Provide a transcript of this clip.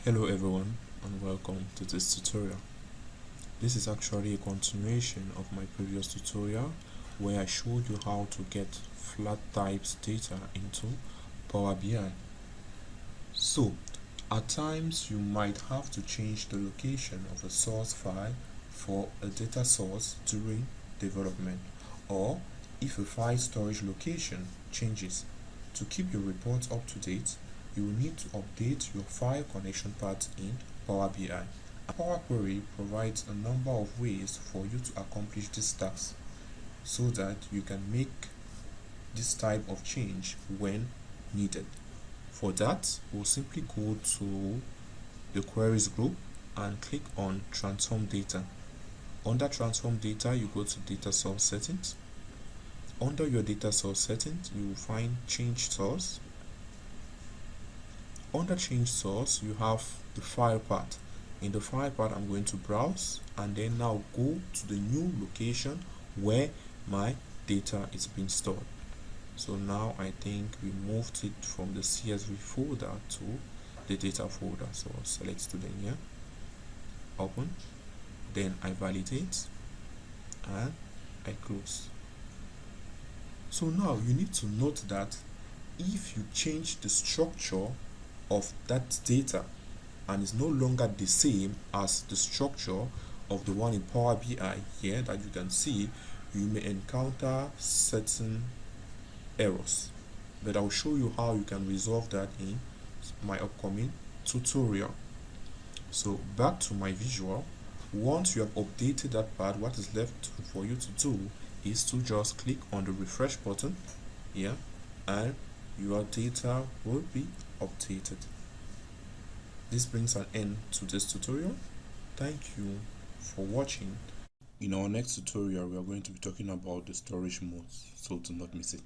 Hello everyone and welcome to this tutorial. This is actually a continuation of my previous tutorial where I showed you how to get flat types data into Power BI. So at times you might have to change the location of a source file for a data source during development, or if a file storage location changes. To keep your reports up to date, you will need to update your file connection path in Power BI. Power Query provides a number of ways for you to accomplish this task so that you can make this type of change when needed. For that, we'll simply go to the queries group and click on transform data. Under transform data, you go to data source settings. Under your data source settings, you will find change source. Under change source, you have the file path. In the file path, I'm going to browse and then now go to the new location where my data is being stored. So now I think we moved it from the CSV folder to the data folder. So I'll select student here, open, then I validate and I close. So now you need to note that if you change the structure of that data and is no longer the same as the structure of the one in Power BI here that you can see, you may encounter certain errors, but I'll show you how you can resolve that in my upcoming tutorial. So back to my visual. Once you have updated that part, what is left for you to do is to just click on the refresh button here and your data will be updated. This brings an end to this tutorial. Thank you for watching. In our next tutorial, we are going to be talking about the storage modes, so do not miss it.